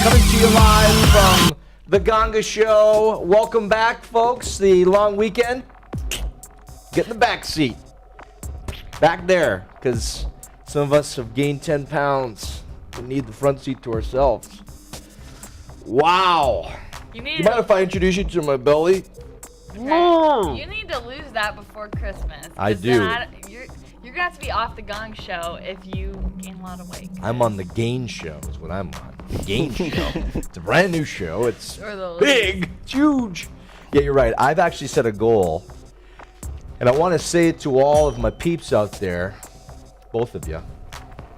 Coming to you live from the Ganga Show. Welcome back, folks. The long weekend. Get in the back seat. Back there, because some of us have gained 10 pounds. We need the front seat to ourselves. Wow. You mind if I introduce you to my belly? Okay. You need to lose that before Christmas. I do. You're going to have to be off the Gong Show if you gain a lot of weight. I'm on the Gain Show is what I'm on. The Gain Show. It's a brand new show. It's big. It's huge. Yeah, you're right. I've actually set a goal. And I want to say it to all of my peeps out there, both of you.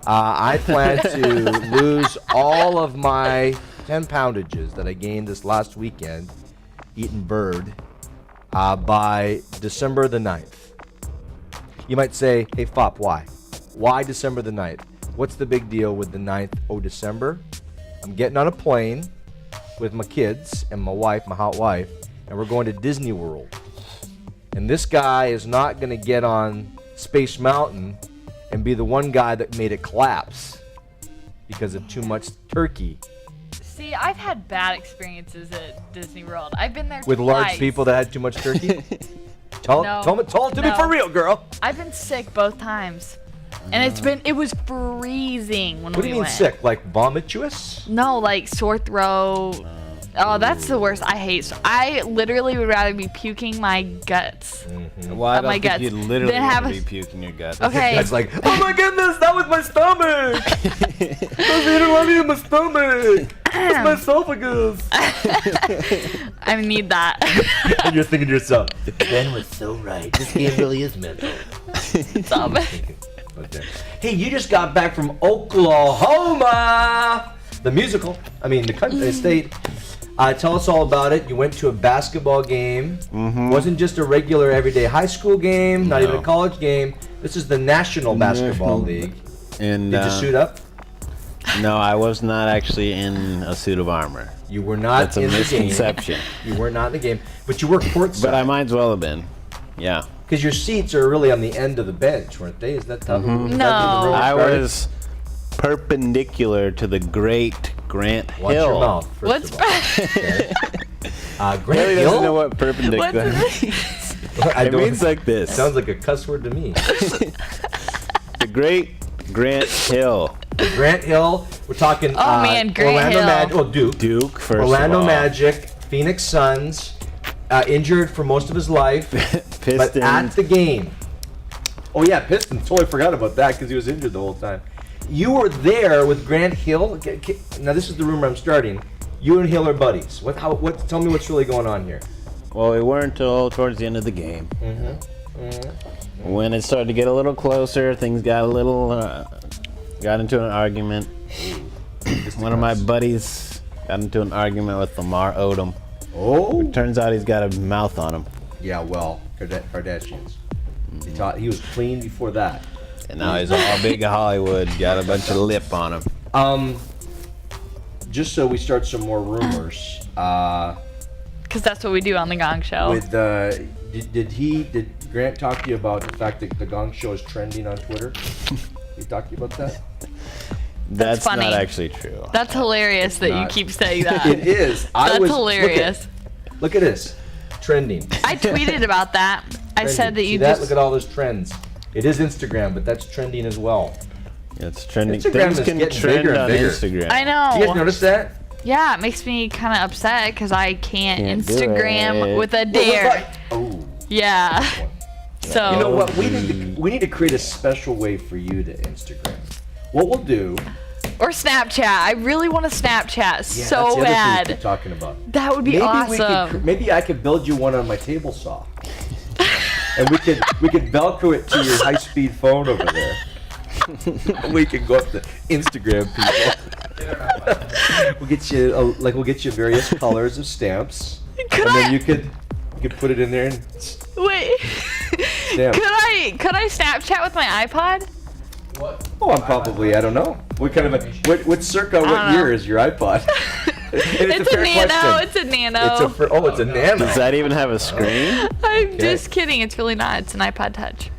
I plan to lose all of my 10 poundages that I gained this last weekend eating bird by December the 9th. You might say, hey, Fop, why? Why December the 9th? What's the big deal with the 9th of December? I'm getting on a plane with my kids and my wife, my hot wife, and we're going to Disney World. And this guy is not going to get on Space Mountain and be the one guy that made it collapse because of too much turkey. See, I've had bad experiences at Disney World. I've been there with twice. Large people that had too much turkey? Tell it to me for real, girl. I've been sick both times. And it was freezing when we went. What do you mean sick? Like vomitous? No, like sore throat. Oh, that's the worst. I literally would rather be puking my guts. Mm-hmm. Well, I don't think you'd literally be puking your guts. Okay. It's like, oh my goodness, that was my stomach. I didn't want me in my stomach. That's my esophagus. I need that. And you're thinking to yourself, Ben was so right. This game really is mental. Stop it. Okay. Hey, you just got back from Oklahoma. The musical. I mean, the country, state. Tell us all about it. You went to a basketball game. Mm-hmm. Wasn't just a regular everyday high school game, not even a college game. This is the National Basketball League. And, did you suit up? No, I was not actually in a suit of armor. You were not in the game. That's a misconception. You were not in the game, but you were courtside. But I might as well have been. Yeah. Because your seats are really on the end of the bench, weren't they? Is that how No. I was perpendicular to the great Grant Hill. Watch your mouth, first of all. Okay. Grant Hill? Doesn't know what perpendicular means. It means like this. Sounds like a cuss word to me. The great Grant Hill. The Grant Hill. We're talking Grant Orlando Hill. Magic. Well, Duke. Duke, first Orlando of all. Magic, Phoenix Suns. Injured for most of his life. Pistons. But at the game. Oh, yeah, Pistons. Totally forgot about that because he was injured the whole time. You were there with Grant Hill. Now, this is the rumor I'm starting. You and Hill are buddies. Tell me what's really going on here. Well, we weren't until towards the end of the game. Mm-hmm. Mm-hmm. When it started to get a little closer, things got got into an argument. One of my buddies got into an argument with Lamar Odom. Oh. It turns out he's got a mouth on him. Yeah, well, Kardashians. He was clean before that. And now he's all big Hollywood, got a bunch of lip on him. Just so we start some more rumors. Because that's what we do on the Gong Show. Did Grant talk to you about the fact that the Gong Show is trending on Twitter? He talked to you about that? That's funny. Not actually true. That's hilarious that you keep saying that. It is. That's hilarious. Look at this. Trending. I tweeted about that. I said that you Look at all those trends. It is Instagram, but that's trending as well. It's trending. Instagram Things is can getting trend bigger and on bigger. Instagram. I know. Do you guys notice that? Yeah, it makes me kind of upset because I can't do Instagram it. with a dare. Oh. Yeah. So. You know what? We need to create a special way for you to Instagram. What we'll do. Or Snapchat. I really want to Snapchat so that's the bad. other thing we're talking about. That would be awesome. Maybe I could build you one on my table saw, and we could Velcro it to your high-speed phone over there. We can go up to Instagram people. We'll get you various colors of stamps, then you could put it in there and wait. Stamp. Could I Snapchat with my iPod? What? Oh, I don't know. What kind of what circa what year is your iPod? It's a Nano. It's a Nano. It's a Nano. Does that even have a screen? I'm just kidding. It's really not. It's an iPod Touch.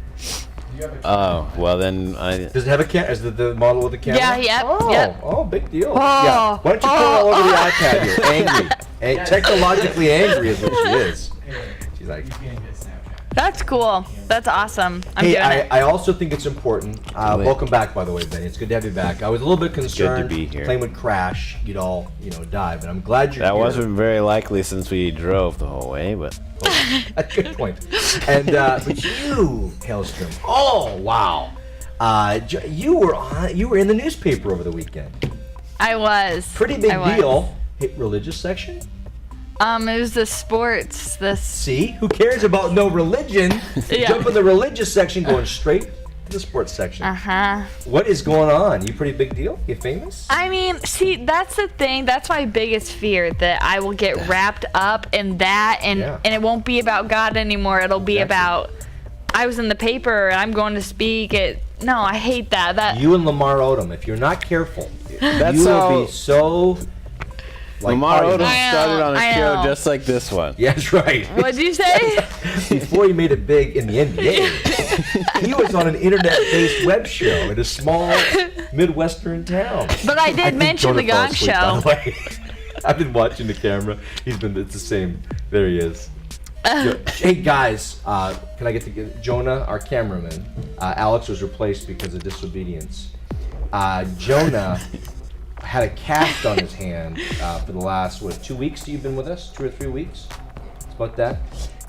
Oh, well then Does it have a camera? Is the model with the camera? Yeah, yep, Oh, yep. oh, big deal. Oh, Yeah. Why don't you put it all over the oh. iPad here? Angry. Technologically angry is what she is. She's like, That's cool. That's awesome. I'm hey, doing it. I also think it's important. Welcome back, by the way, Benny. It's good to have you back. I was a little bit concerned. good to be here. Plane would crash. You'd all, die. But I'm glad you're that here. wasn't very likely since we drove the whole way, but That's a good point. And but you, Hailstrom. Oh wow. You were in the newspaper over the weekend. I was. Pretty big I was. deal. Hey, religious section? It was the sports. See? Who cares about no religion? Yeah. Jump in the religious section, going straight to the sports section. Uh-huh. What is going on? You pretty big deal? You famous? I mean, see, that's the thing. That's my biggest fear, that I will get wrapped up in that, and it won't be about God anymore. It'll be about, I was in the paper and I'm going to speak. No, I hate that. You and Lamar Odom, if you're not careful, That's you how- will be so. Like Lamar Odom I started on a know. show just like this one. Yeah, that's right. What'd you say? Before he made it big in the NBA, he was on an internet-based web show in a small Midwestern town. But I did think mention Jonah the fell Gong asleep, by Show. the way. I've been watching the camera. It's the same. There he is. Hey guys, can I get to Jonah, our cameraman? Alex was replaced because of disobedience. Jonah had a cast on his hand for the last 2 weeks. You've been with us, 2 or 3 weeks. It's about that.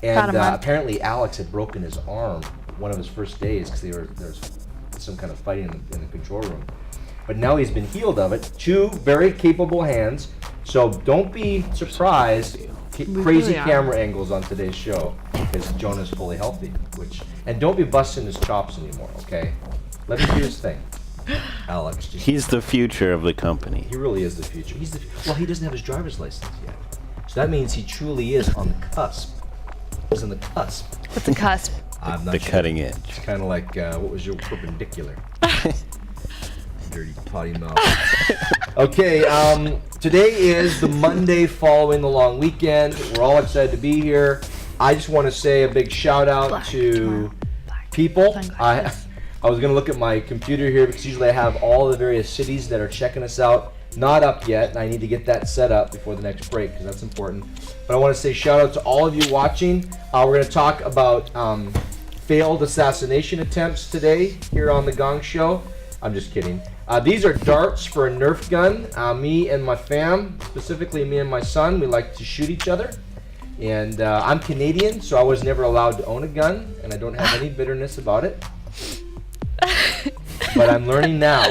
And About a month. apparently Alex had broken his arm one of his first days because there was some kind of fighting in the control room. But now he's been healed of it. 2 very capable hands. So don't be surprised. Crazy really are. camera angles on today's show because Jonah's fully healthy. And don't be busting his chops anymore, okay? Let him do his thing. Alex. He's the future of the company. He really is the future. Well, he doesn't have his driver's license yet. So that means he truly is on the cusp. He's on the cusp. What's a cusp? I'm not The sure. cutting edge. It's kind of like, what was your perpendicular? Dirty potty mouth. Okay, today is the Monday following the long weekend. We're all excited to be here. I just want to say a big shout out to people. I was going to look at my computer here because usually I have all the various cities that are checking us out. Not up yet, and I need to get that set up before the next break because that's important. But I want to say shout out to all of you watching. We're going to talk about failed assassination attempts today here on The Gong Show. I'm just kidding. These are darts for a Nerf gun. Me and my fam, specifically me and my son, we like to shoot each other. And I'm Canadian, so I was never allowed to own a gun, and I don't have any bitterness about it. But I'm learning now.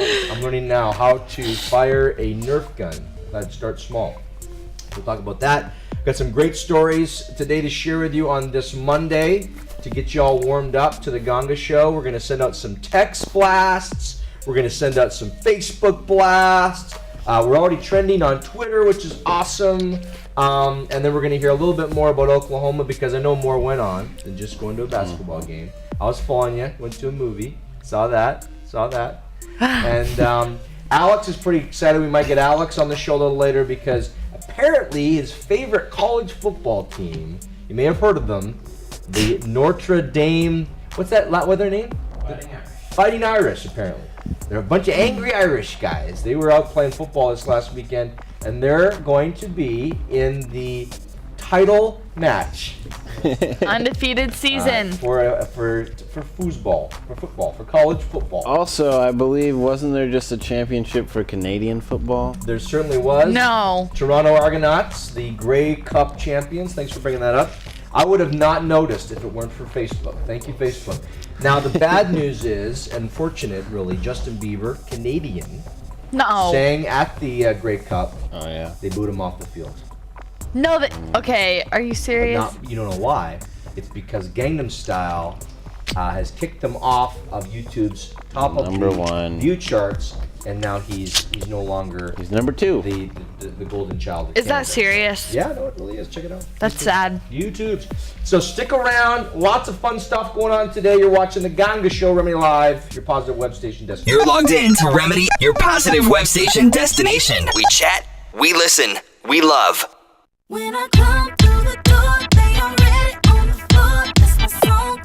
How to fire a Nerf gun. I'd start small. We'll talk about that. Got some great stories today to share with you on this Monday to get you all warmed up to the Gonga Show. We're going to send out some text blasts. We're going to send out some Facebook blasts. We're already trending on Twitter, which is awesome. And then we're going to hear a little bit more about Oklahoma because I know more went on than just going to a basketball game. I was following you. Went to a movie. Saw that. And Alex is pretty excited. We might get Alex on the show a little later because apparently his favorite college football team, you may have heard of them, the Notre Dame, what's their name? Fighting Irish, apparently. They're a bunch of angry Irish guys. They were out playing football this last weekend, and they're going to be in the title match. Undefeated season. For foosball, for football, for college football. Also, I believe, wasn't there just a championship for Canadian football? There certainly was. No. Toronto Argonauts, the Grey Cup champions. Thanks for bringing that up. I would have not noticed if it weren't for Facebook. Thank you, Facebook. Now, the bad news is, unfortunate really, Justin Bieber, Canadian, sang at the Grey Cup. Oh, yeah. They booed him off the field. No, okay, are you serious? You don't know why. It's because Gangnam Style has kicked them off of YouTube's top of Number the one view charts, and now he's no longer He's number 2. the golden child of Is that Canada. serious? Yeah, no, it really is. Check it out. That's sad. YouTube. So stick around. Lots of fun stuff going on today. You're watching the Ganga Show, Remedy Live, your positive web station destination. You're logged in to Remedy, your positive web station destination. We chat, we listen, we love. When I call